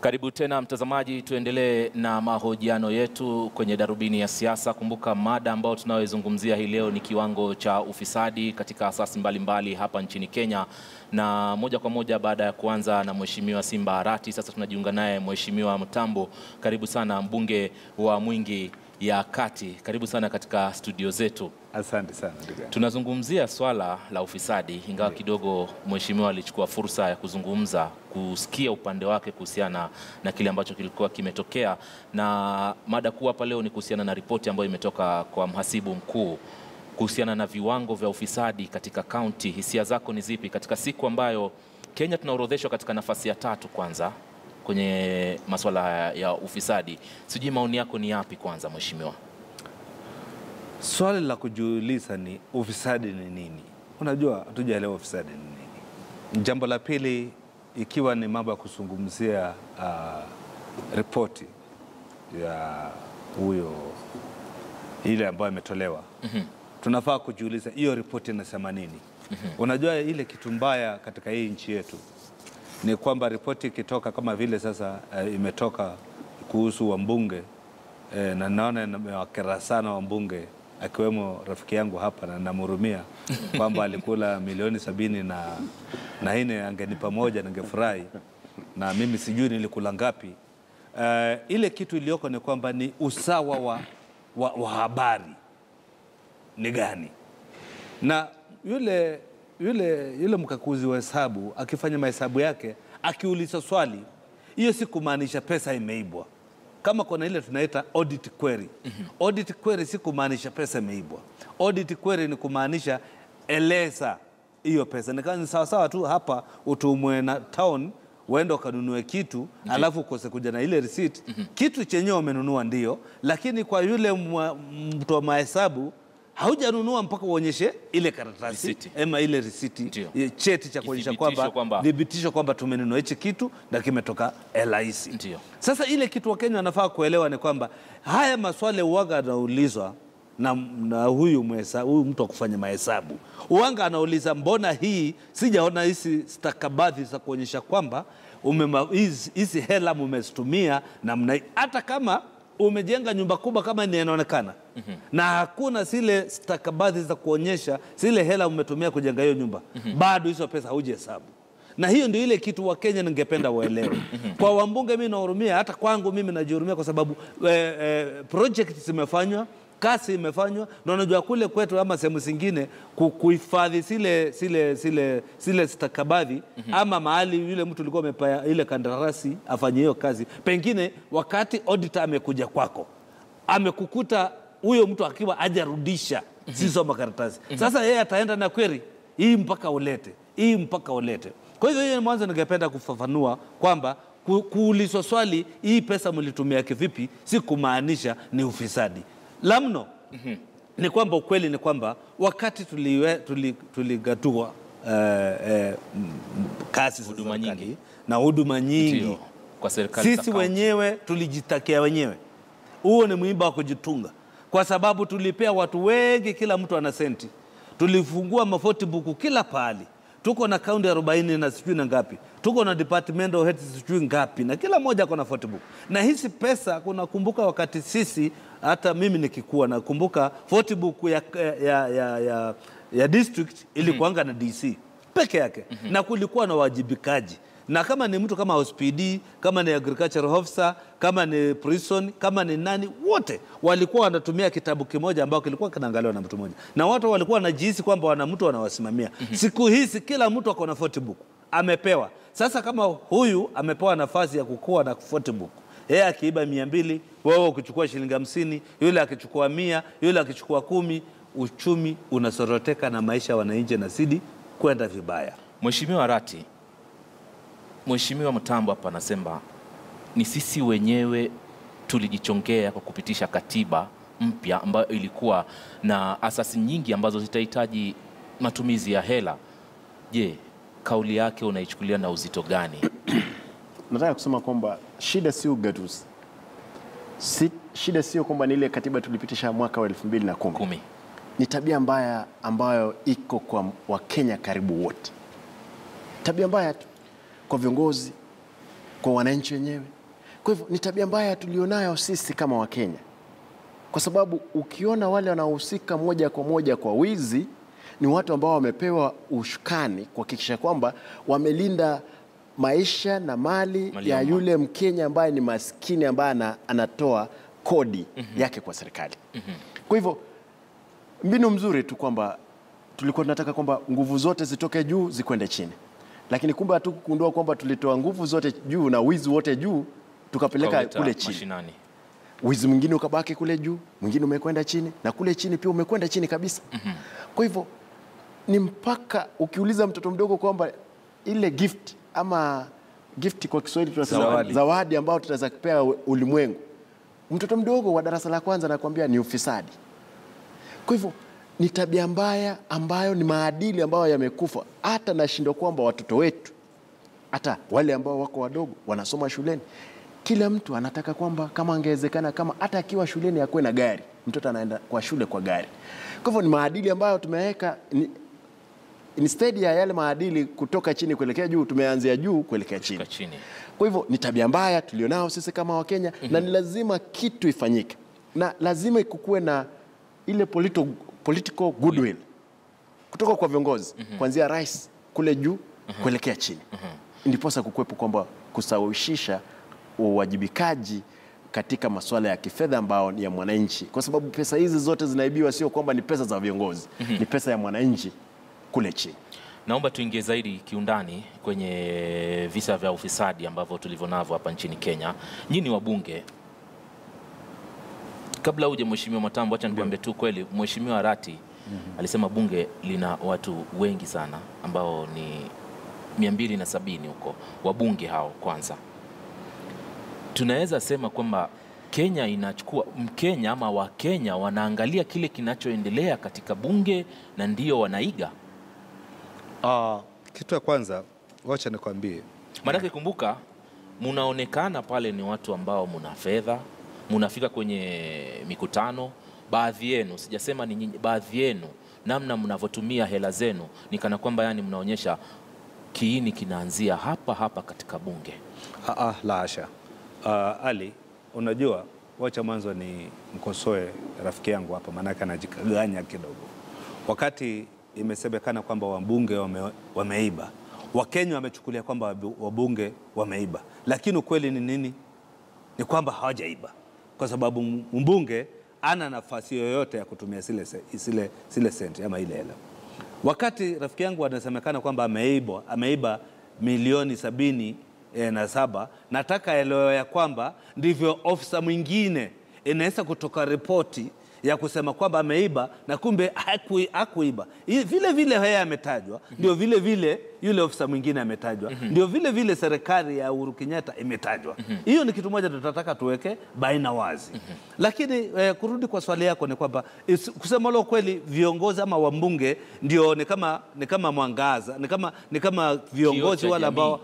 Karibu tena mtazamaji, tuendelee na mahojiano yetu kwenye Darubini ya Siasa. Kumbuka mada ambayo tunayozungumzia hii leo ni kiwango cha ufisadi katika asasi mbalimbali hapa nchini Kenya. Na moja kwa moja baada ya kuanza na Mheshimiwa Simba Arati, sasa tunajiunga naye Mheshimiwa Mutambo. Karibu sana, mbunge wa Mwingi ya Kati. Karibu sana katika studio zetu. Asante sana ndugu. Tunazungumzia swala la ufisadi, ingawa kidogo mheshimiwa alichukua fursa ya kuzungumza, kusikia upande wake kuhusiana na kile ambacho kilikuwa kimetokea, na mada kuu hapa leo ni kuhusiana na ripoti ambayo imetoka kwa mhasibu mkuu kuhusiana na viwango vya ufisadi katika kaunti. Hisia zako ni zipi katika siku ambayo Kenya tunaorodheshwa katika nafasi ya 3 kwanza kwenye masuala ya ufisadi? Sijui maoni yako ni yapi kwanza mheshimiwa? Swali la kujiuliza ni ufisadi ni nini? Unajua hatujaelewa ufisadi ni nini. Jambo la pili, ikiwa ni mambo ya kuzungumzia ripoti ya huyo ile ambayo imetolewa, tunafaa kujiuliza hiyo ripoti inasema nini? Unajua ile kitu mbaya katika hii nchi yetu ni kwamba ripoti ikitoka kama vile sasa imetoka kuhusu wambunge, na naona imewakera sana wambunge, akiwemo rafiki yangu hapa, na namhurumia kwamba alikula milioni 74 angenipa moja ningefurahi, na mimi sijui nilikula ngapi. Ile kitu iliyoko ni kwamba ni usawa wa habari ni gani, na yule mkakuzi wa hesabu akifanya mahesabu yake, akiuliza swali, hiyo si kumaanisha pesa imeibwa. Kama kuna ile tunaita audit query. Audit query si kumaanisha pesa imeibwa. Audit query ni kumaanisha eleza hiyo pesa. Ni sawa sawa tu hapa utumwe na town uende ukanunue kitu, alafu ukose kuja na ile receipt. Kitu chenyewe umenunua ndio, lakini kwa yule mtu wa mahesabu haujanunua mpaka uonyeshe ile karatasi ama ile receipt, cheti cha kuonyesha kwamba dhibitisho kwamba tumenunua hichi kitu na kimetoka LIC. Sasa ile kitu wa Kenya wanafaa kuelewa ni kwamba haya maswali uwaga anaulizwa na huyu mtu wa kufanya mahesabu. Uwanga anauliza, mbona hii sijaona hizi stakabadhi za kuonyesha kwamba hizi hela mmezitumia namna hii, hata kama umejenga nyumba kubwa kama ni inaonekana, na hakuna zile stakabadhi za kuonyesha zile hela umetumia kujenga hiyo nyumba, bado hizo pesa haujahesabu. Na hiyo ndio ile kitu wa Kenya ningependa waelewe. Kwa wambunge mimi nahurumia, hata kwangu mimi najihurumia, kwa sababu project zimefanywa, kasi imefanywa, na unajua kule kwetu ama sehemu zingine kuhifadhi zile stakabadhi, ama mahali yule mtu alikuwa amepa ile kandarasi afanye hiyo kazi, pengine wakati auditor amekuja kwako amekukuta huyo mtu akiwa hajarudisha hizo makaratasi. Sasa yeye ataenda na query hii mpaka ulete. Kwa hivyo hiyo mwanzo ningependa kufafanua kwamba kuulizwa swali hii pesa mlitumia kivipi si kumaanisha ni ufisadi. La mno ni kwamba ukweli ni kwamba wakati tuligatua kasi huduma nyingi na huduma nyingi kwa serikali, sisi wenyewe tulijitakia wenyewe. Huo ni mwiba wa kujitunga, kwa sababu tulipea watu wengi, kila mtu ana senti. Tulifungua mafoti buku kila pahali. Tuko na kaunti 40 na sijui na ngapi. Tuko na departmental heads sijui ngapi, na kila moja kuna photo book. Na hizi pesa, kuna kumbuka wakati sisi, hata mimi nikikuwa nakumbuka photo book ya district ilikuanga na DC peke yake, na kulikuwa na wajibikaji. Na kama ni mtu kama OSPD, kama ni agricultural officer, kama ni prison, kama ni nani, wote walikuwa wanatumia kitabu kimoja ambao kilikuwa kinaangaliwa na mtu mmoja, na watu walikuwa wanajihisi kwamba wana mtu wanawasimamia. Siku hizi kila mtu ako na photo book amepewa. Sasa kama huyu amepewa nafasi ya kukua na photo book, yeye akiiba 200, wewe ukichukua shilingi 50, yule akichukua 100, yule akichukua 10, uchumi unasoroteka na maisha wananchi nazidi kwenda vibaya. Mheshimiwa Arati, Mheshimiwa Mutambo hapa anasema ni sisi wenyewe tulijichongea kwa kupitisha katiba mpya ambayo ilikuwa na asasi nyingi ambazo zitahitaji matumizi ya hela. Je, kauli yake unaichukulia na uzito gani? Nataka kusema kwamba shida sio ugatuzi. Shida sio kwamba ni ile katiba tulipitisha mwaka wa 2010. Ni tabia mbaya ambayo iko kwa Wakenya karibu wote. Tabia mbaya kwa viongozi, kwa wananchi wenyewe. Kwa hivyo ni tabia mbaya tulionayo sisi kama Wakenya, kwa sababu ukiona wale wanaohusika moja kwa moja kwa wizi ni watu ambao wamepewa ushukani kuhakikisha kwamba wamelinda maisha na mali ya yule Mkenya ambaye ni maskini, ambaye anatoa kodi yake kwa serikali. Kwa hivyo mbinu mzuri tu kwamba tulikuwa tunataka kwamba nguvu zote zitoke juu zikwende chini, lakini kumbe hatukugundua kwamba tulitoa nguvu zote juu na wizi wote juu tukapeleka kule chini mashinani. Wizi mwingine ukabaki kule juu, mwingine umekwenda chini, na kule chini pia umekwenda chini kabisa. Kwa hivyo ni mpaka ukiuliza mtoto mdogo kwamba ile gift ama gift kwa Kiswahili tunasema zawadi ambayo tutaweza kupea ulimwengu, mtoto mdogo wa darasa la kwanza anakuambia ni ufisadi. Kwa hivyo ni tabia mbaya ambayo ni maadili ambayo yamekufa. Hata nashindwa kwamba watoto wetu, hata wale ambao wako wadogo wanasoma shuleni, kila mtu anataka kwamba kama angewezekana, kama hata akiwa shuleni akuwe na gari, mtoto anaenda kwa shule kwa gari. Kwa hivyo ni maadili ambayo tumeweka, instead ya yale maadili kutoka chini kuelekea juu, tumeanzia juu kuelekea chini. Kwa hivyo ni tabia mbaya tulionao sisi kama Wakenya, na ni lazima kitu ifanyike, na lazima ikuwe na ile political goodwill kutoka kwa viongozi, kuanzia rais kule juu kuelekea chini. Ndiposa kukuwepo kwamba kusawishisha uwajibikaji katika masuala ya kifedha ambao ni ya mwananchi, kwa sababu pesa hizi zote zinaibiwa, sio kwamba ni pesa za viongozi, ni pesa ya mwananchi kule chini. Naomba tuingie zaidi kiundani kwenye visa vya ufisadi ambavyo tulivyonavyo hapa nchini Kenya. Nyinyi wabunge, kabla uje Mheshimiwa Matambo, acha nikwambie tu kweli, Mheshimiwa Arati alisema bunge lina watu wengi sana ambao ni 270 huko, wabunge hao. Kwanza tunaweza sema kwamba Kenya inachukua Mkenya ama Wakenya wanaangalia kile kinachoendelea katika bunge na ndio wanaiga. Kitu ya kwanza wacha nikwambie, maana kumbuka, munaonekana pale ni watu ambao muna fedha, munafika kwenye mikutano, baadhi yenu, sijasema ni nyinyi, baadhi yenu namna mnavotumia hela zenu ni kana kwamba yani mnaonyesha kiini kinaanzia hapa katika bunge. La hasha. Ali, unajua, wacha mwanzo ni mkosoe rafiki yangu hapa, maanake anajikaganya kidogo. Wakati imesemekana kwamba wabunge wameiba, Wakenya wamechukulia kwamba wabunge wameiba, lakini ukweli ni nini? Ni kwamba hawajaiba, kwa sababu mbunge ana nafasi yoyote ya kutumia zile senti ama ile hela. Wakati rafiki yangu anasemekana kwamba ameiba milioni 77, nataka elewe ya kwamba ndivyo ofisa mwingine inaweza kutoka ripoti ya kusema kwamba ameiba na kumbe hakuiba. Vile vile yeye ametajwa, ndio vile vile yule ofisa mwingine ametajwa, ndio vile vile serikali ya Uhuru Kenyatta imetajwa. Hiyo ni kitu moja tutataka tuweke baina wazi. Lakini kurudi kwa swali yako ni kwamba kusema leo kweli viongozi ama wabunge ndio ni kama mwangaza, ni kama viongozi wale ambao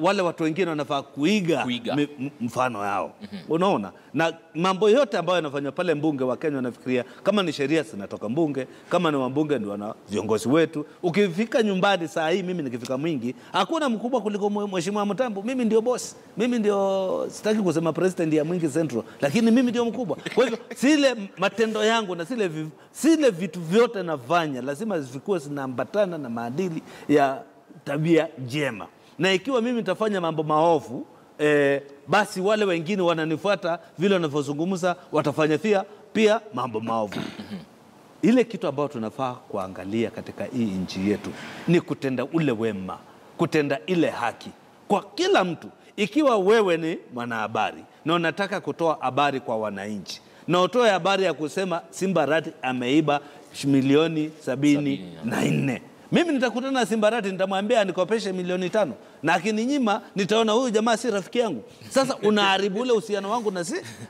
wale watu wengine wanafaa kuiga mfano yao. Unaona? Na mambo yote ambayo yanafanywa pale mbunge, wa Kenya wanafikiria kama ni sheria zinatoka mbunge, kama ni wabunge ndio wana viongozi wetu. Ukifika nyumbani saa hii, mimi nikifika mwingi, hakuna mkubwa kuliko Mheshimiwa Matambo. Mimi ndio boss. Mimi ndio, sitaki kusema president ya Mwingi Central, lakini mimi ndio mkubwa. Kwa hivyo zile matendo yangu na zile vitu vyote nafanya lazima zikuwe zinaambatana na maadili ya tabia njema. Na ikiwa mimi nitafanya mambo maovu, basi wale wengine wananifuata vile wanavyozungumza watafanya pia mambo maovu. Ile kitu ambayo tunafaa kuangalia katika hii nchi yetu ni kutenda ule wema, kutenda ile haki kwa kila mtu. Ikiwa wewe ni mwanahabari na unataka kutoa habari kwa wananchi, na utoe habari ya kusema Simba Arati ameiba milioni 74, mimi nitakutana na Simba Arati, nitamwambia anikopeshe milioni 5, na akininyima nitaona huyu jamaa si rafiki yangu. Sasa unaharibu ule uhusiano wangu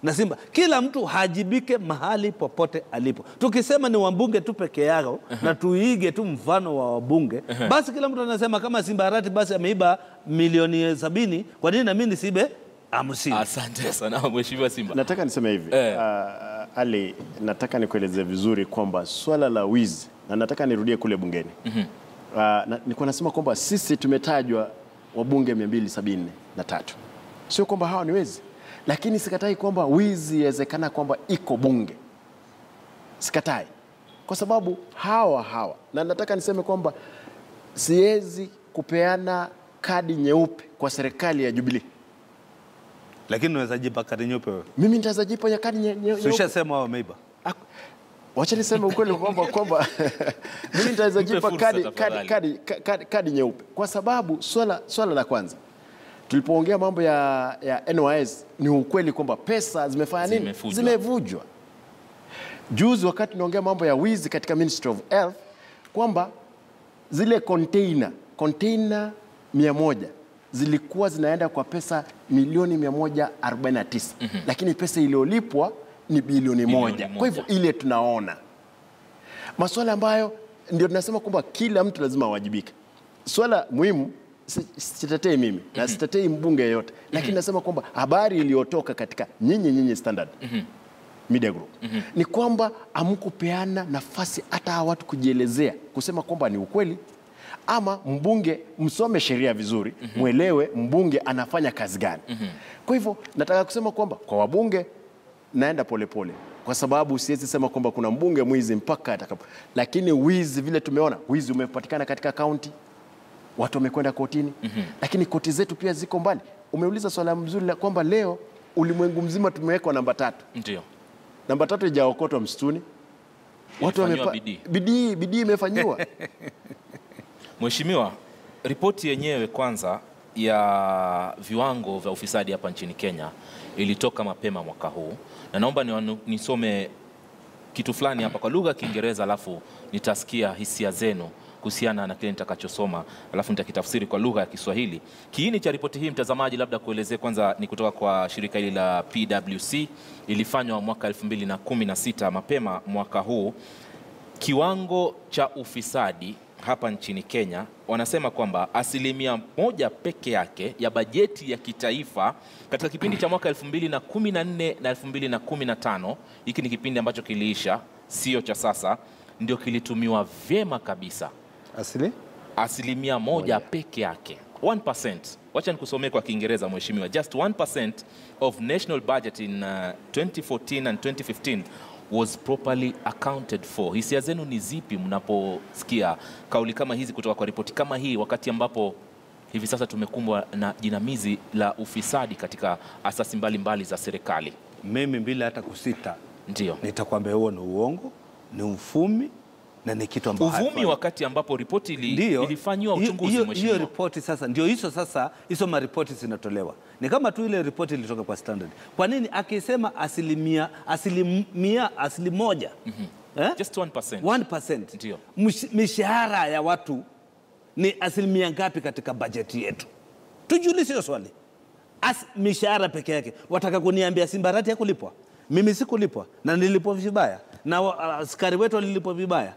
na Simba. Kila mtu hajibike mahali popote alipo. Tukisema ni wabunge tu peke yao na tuige tu mfano wa wabunge, basi kila mtu anasema kama Simba Arati basi ameiba milioni 70, kwa nini na mimi nisibe 50? Asante sana Mheshimiwa Simba. Nataka niseme hivi, Ali, nataka nikueleze vizuri kwamba swala la wizi, na nataka nirudie kule bungeni. Nilikuwa nasema kwamba sisi tumetajwa wabunge 273. sio kwamba hawa ni wezi, lakini sikatai kwamba wizi yawezekana kwamba iko bunge, sikatai, kwa sababu hawa na nataka niseme kwamba siwezi kupeana kadi nyeupe kwa serikali ya Jubilee. Lakini unaweza jipa kadi nyeupe wewe. Mimi nitaweza jipa kadi nyeupe. Ushasema wao wameiba. Wacha niseme ukweli kwamba mimi nitaweza jipa kadi nyeupe, kwa sababu swala la kwanza tulipoongea mambo ya NYS ni ukweli kwamba pesa zimefanya nini? Zimevujwa. Juzi wakati tunaongea mambo ya wizi katika Ministry of Health kwamba zile container 100 zilikuwa zinaenda kwa pesa milioni 149, lakini pesa iliyolipwa ni bilioni 1. Kwa hivyo ile tunaona masuala ambayo ndio tunasema kwamba kila mtu lazima awajibike. Swala muhimu, sitetei mimi na sitetei mbunge yeyote, lakini nasema kwamba habari iliyotoka katika nyinyi Standard Media Group ni kwamba hamkupeana nafasi hata watu kujielezea, kusema kwamba ni ukweli ama mbunge, msome sheria vizuri, mwelewe mbunge anafanya kazi gani. Kwa hivyo nataka kusema kwamba kwa wabunge naenda polepole, kwa sababu siwezi sema kwamba kuna mbunge mwizi mpaka atakapo, lakini wizi vile tumeona, wizi umepatikana katika kaunti, watu wamekwenda kotini, lakini koti zetu pia ziko mbali. Umeuliza swala mzuri la kwamba leo ulimwengu mzima tumewekwa namba 3. Ndio. Namba 3 ijaokotwa msituni. Watu bidii imefanywa. Mheshimiwa, ripoti yenyewe kwanza ya viwango vya ufisadi hapa nchini Kenya ilitoka mapema mwaka huu, na naomba nisome kitu fulani hapa kwa lugha ya Kiingereza, alafu nitasikia hisia zenu kuhusiana na kile nitakachosoma, alafu nitakitafsiri kwa lugha ya Kiswahili. Kiini cha ripoti hii, mtazamaji, labda kuelezea kwanza, ni kutoka kwa shirika hili la PwC, ilifanywa mwaka 2016 mapema mwaka huu. Kiwango cha ufisadi hapa nchini Kenya, wanasema kwamba 1% peke yake ya bajeti ya kitaifa katika kipindi cha mwaka 2014 na 2015, hiki ni kipindi ambacho kiliisha, sio cha sasa, ndio kilitumiwa vyema kabisa. 1% peke yake, 1%. Wacha nikusomee kwa Kiingereza mheshimiwa. Just 1% of national budget in 2014 and 2015 was properly accounted for. Hisia zenu ni zipi mnaposikia kauli kama hizi kutoka kwa ripoti kama hii, wakati ambapo hivi sasa tumekumbwa na jinamizi la ufisadi katika asasi mbalimbali za serikali? Mimi bila hata kusita, ndio nitakwambia huo ni uongo, ni ufumi na ni kitu ambacho uvumi, wakati ambapo ripoti ilifanywa uchunguzi mheshimiwa. Hiyo ripoti sasa ndio hizo maripoti zinatolewa. Ni kama tu ile ripoti ilitoka kwa Standard. Kwa nini akisema asilimia moja? Just 1%. 1%. Ndio. Mishahara ya watu ni asilimia ngapi katika bajeti yetu? Tujiulize hiyo swali. Mishahara peke yake. Wataka kuniambia Simbarati hakulipwa? Mimi sikulipwa na nilipwa vibaya, na askari wetu walilipwa vibaya,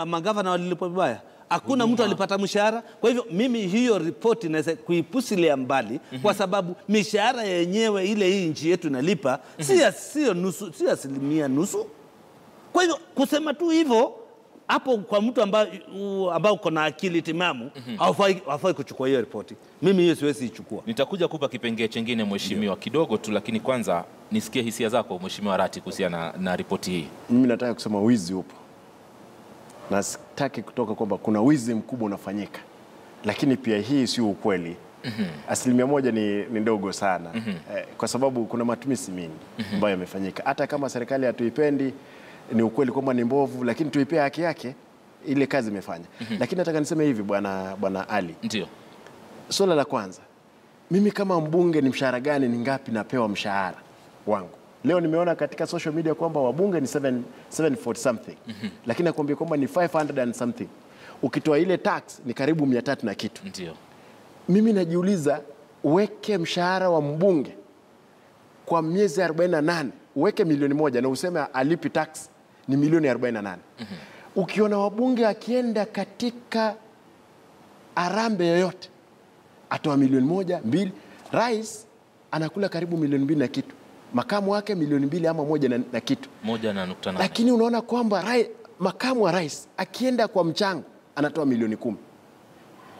magavana walilipwa vibaya. Hakuna mtu alipata mshahara. Kwa hivyo mimi hiyo ripoti naweza kuipusilia mbali, kwa sababu mishahara yenyewe ile hii nchi yetu inalipa sio nusu, sio asilimia nusu. Kwa hivyo kusema tu hivyo hapo kwa mtu ambao uko na akili timamu, hafai kuchukua hiyo ripoti. Mimi hiyo siwezi ichukua. Nitakuja kupa kipengele chengine mheshimiwa kidogo tu, lakini kwanza nisikie hisia zako mheshimiwa Rati kuhusiana na ripoti hii. Mimi nataka kusema wizi upo, na sitaki kutoka kwamba kuna wizi mkubwa unafanyika, lakini pia hii sio ukweli. 1% ni ndogo sana, kwa sababu kuna matumizi mengi ambayo yamefanyika. Hata kama serikali hatuipendi, ni ukweli kwamba ni mbovu, lakini tuipea haki yake, ile kazi imefanya. Lakini nataka niseme hivi bwana Ali. Ndio. Swala la kwanza, mimi kama mbunge ni mshahara gani, ni ngapi napewa mshahara wangu? Leo nimeona katika social media kwamba wabunge ni 740 something. Lakini nakwambia kwamba ni 500 and something. Ukitoa ile tax ni karibu 300 na kitu. Ndio. Mimi najiuliza, uweke mshahara wa mbunge kwa miezi 48, uweke milioni 1 na useme alipi tax ni milioni 48. Ukiona wabunge akienda katika arambe yoyote atoa milioni 1, 2, rais anakula karibu milioni 2 na kitu, makamu wake milioni 2 ama 1 na kitu, 1.8. Lakini unaona kwamba makamu wa rais akienda kwa mchango anatoa milioni 10.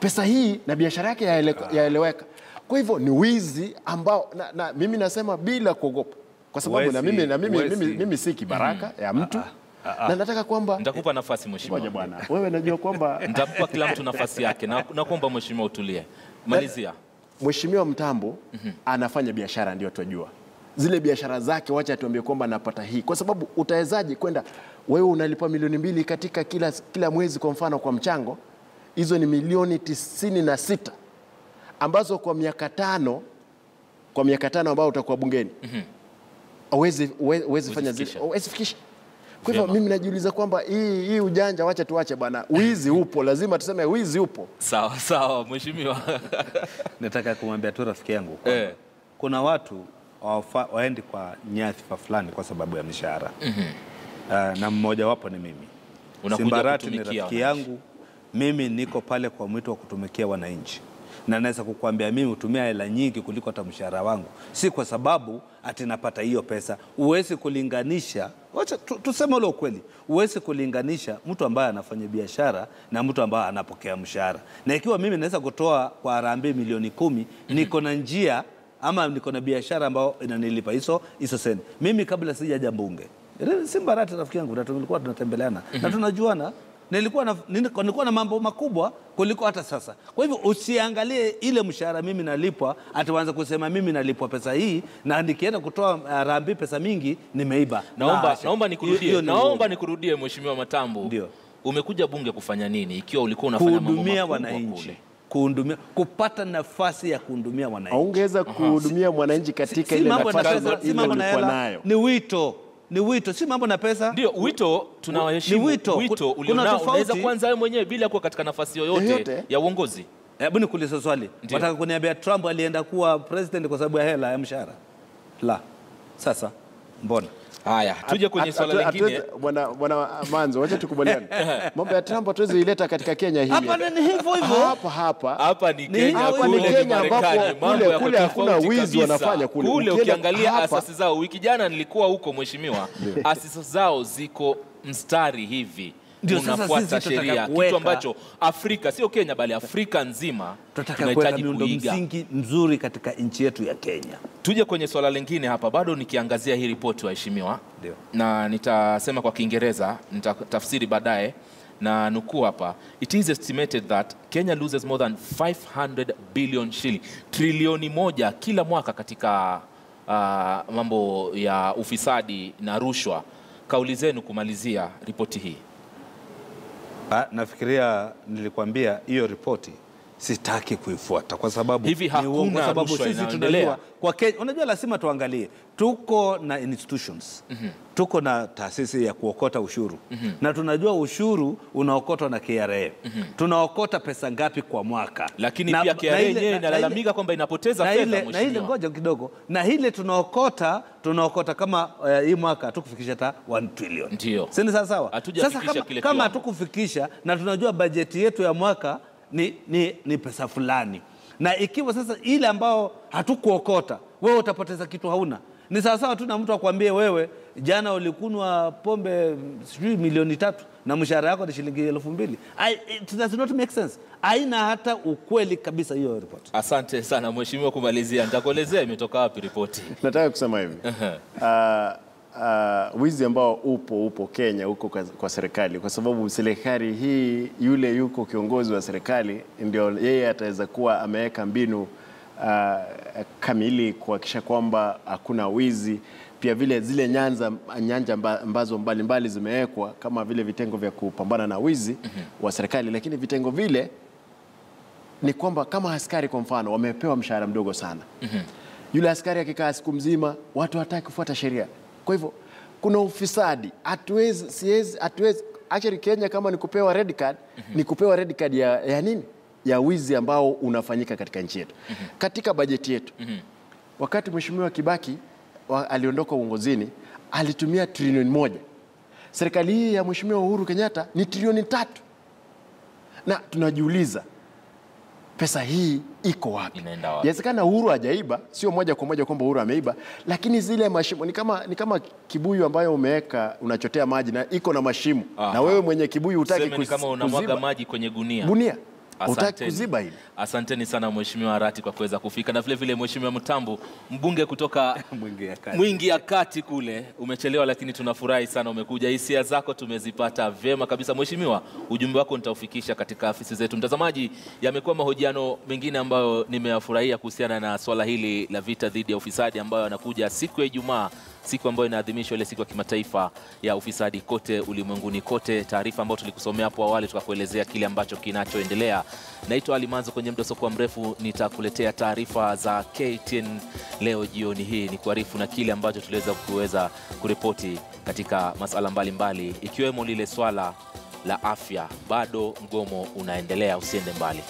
Pesa hii na biashara yake yaeleweka. Kwa hivyo ni wizi ambao na mimi nasema bila kuogopa, kwa sababu mimi si kibaraka ya mtu. Na nataka kwamba nitakupa nafasi mheshimiwa. Bwana, wewe najua kwamba nitakupa kila mtu nafasi yake, na nakuomba mheshimiwa utulie. Malizia. Mheshimiwa Mtambo anafanya biashara, ndio tunajua zile biashara zake. Wacha tuambie kwamba anapata hii, kwa sababu utawezaje kwenda wewe unalipa milioni 2 katika kila mwezi, kwa mfano kwa mchango, hizo ni milioni 96 ambazo kwa miaka 5 ambao utakuwa bungeni uwezi fanya zile, uwezi fikisha. Kwa hivyo mimi najiuliza kwamba hii ujanja, wacha tuache bwana. Wizi upo, lazima tuseme wizi upo. Sawa mheshimiwa. Nataka kumwambia tu rafiki yangu kuna watu waendi kwa nyadhifa fulani kwa sababu ya mishahara. Na mmoja wapo ni mimi. Simbarati ni rafiki yangu. Mimi niko pale kwa mwito wa kutumikia wananchi. Na naweza kukuambia mimi hutumia hela nyingi kuliko hata mshahara wangu. Si kwa sababu ati napata hiyo pesa. Uwezi kulinganisha, wacha tuseme ule ukweli. Uwezi kulinganisha mtu ambaye anafanya biashara na mtu ambaye anapokea mshahara. Na ikiwa mimi naweza kutoa kwa harambee milioni 10, niko na njia ama niko na biashara ambayo inanilipa hizo senti. Mimi kabla sijaja bunge, Simbarati rafiki yangu, na tulikuwa tunatembeleana na tunajuana. Nilikuwa na mambo makubwa kuliko hata sasa. Kwa hivyo usiangalie ile mshahara mimi nalipwa ataanza kusema mimi nalipwa pesa hii na nikienda kutoa harambee pesa mingi nimeiba. Naomba nikurudie mheshimiwa Matambo. Ndio. Umekuja bunge kufanya nini ikiwa ulikuwa unafanya mambo kuhudumia wananchi? Kupata nafasi ya kuhudumia wananchi. Ungeweza kuhudumia mwananchi katika ile nafasi si mambo na hela, ni wito, si mambo na pesa. Ndio, wito tunawaheshimu. Wito ulionao unaweza kwanza wewe mwenyewe bila kuwa katika nafasi yoyote ya uongozi. Hebu nikuulize swali. Wataka kuniambia Trump alienda kuwa president kwa sababu ya hela ya mshahara? La. Sasa mbona? Haya, tuje kwenye swala lingine. Bwana Manzo, wacha tukubaliane. Mambo ya Trump hatuwezi ileta katika Kenya hii. Hapa ni hivyo. Hapa ni Kenya, kule Marekani. Kule hakuna wizi wanafanya kule. Kule ukiangalia asasi zao, wiki jana nilikuwa huko mheshimiwa, asasi zao ziko mstari hivi. Ndio unafuata sheria, kitu ambacho Afrika, sio Kenya bali Afrika nzima tunahitaji miundo msingi mzuri katika nchi yetu ya Kenya. Tuje kwenye swala lingine hapa, bado nikiangazia hii ripoti waheshimiwa, na nitasema kwa Kiingereza, nitatafsiri baadaye, na nukuu hapa. It is estimated that Kenya loses more than 500 billion shilling, trilioni 1 kila mwaka katika mambo ya ufisadi na rushwa. Kauli zenu kumalizia ripoti hii. Nafikiria nilikwambia hiyo ripoti sitaki kuifuata kwa sababu hivi hakuna rushwa inaendelea kwa Kenya. Unajua lazima tuangalie, tuko na institutions, tuko na taasisi ya kuokota ushuru, na tunajua ushuru unaokotwa na KRA. Tunaokota pesa ngapi kwa mwaka? Lakini pia KRA yenyewe inalalamika kwamba inapoteza fedha. Na ile ngoja kidogo, na ile tunaokota kama hii mwaka hatukufikisha hata 1 trillion. Ndio. Si sawa? Sasa kama hatukufikisha na tunajua bajeti yetu ya mwaka ni pesa fulani, na ikiwa sasa ile ambao hatukuokota wewe utapoteza kitu hauna, ni sawa tu na mtu akwambie wewe jana ulikunwa pombe sijui milioni 3 na mshahara yako ni shilingi 2,000. It does not make sense. Haina hata ukweli kabisa hiyo report. Asante sana mheshimiwa, kumalizia nitakuelezea imetoka wapi ripoti. Nataka kusema hivi. Wizi ambao upo Kenya huko kwa serikali, kwa sababu serikali hii, yule yuko kiongozi wa serikali ndio yeye ataweza kuwa ameweka mbinu kamili kuhakikisha kwamba hakuna wizi. Pia vile zile nyanja ambazo mbalimbali zimewekwa kama vile vitengo vya kupambana na wizi wa serikali, lakini vitengo vile ni kwamba kama askari kwa mfano wamepewa mshahara mdogo sana. Yule askari akikaa siku mzima, watu hataki kufuata sheria. Kwa hivyo kuna ufisadi. Hatuwezi actually Kenya kama ni kupewa red card, ni kupewa red card ya nini? Ya wizi ambao unafanyika katika nchi yetu. Katika bajeti yetu. Wakati Mheshimiwa Kibaki aliondoka uongozini, alitumia trilioni 1. Serikali hii ya Mheshimiwa Uhuru Kenyatta ni trilioni 3. Na tunajiuliza pesa hii iko wapi? Inawezekana Uhuru hajaiba, sio moja kwa moja kwamba Uhuru ameiba, lakini zile mashimo ni kama kibuyu ambayo umeweka unachotea maji na iko na mashimo. Na wewe mwenye kibuyu hutaki kama unamwaga maji kwenye gunia. Hutaki kuziba hili. Asanteni sana Mheshimiwa Arati kwa kuweza kufika, na vile vile Mheshimiwa Mtambu, mbunge kutoka Mwingi ya Kati kule. Umechelewa lakini tunafurahi sana umekuja. Hisia zako tumezipata vyema kabisa Mheshimiwa. Ujumbe wako nitaufikisha katika afisi zetu. Mtazamaji, yamekuwa mahojiano mengine ambayo nimeyafurahia kuhusiana na swala hili la vita dhidi ya ufisadi ambayo yanakuja siku ya Ijumaa, siku ambayo inaadhimishwa ile siku ya kimataifa ya ufisadi kote ulimwenguni kote. Taarifa ambayo tulikusomea hapo awali tukakuelezea kile ambacho kinachoendelea. Naitwa Ali Manzo, kwenye muda usiokuwa mrefu nitakuletea taarifa za KTN leo jioni hii, ni kuarifu na kile ambacho tuliweza kuripoti katika masuala mbalimbali ikiwemo lile swala la afya. Bado mgomo unaendelea, usiende mbali.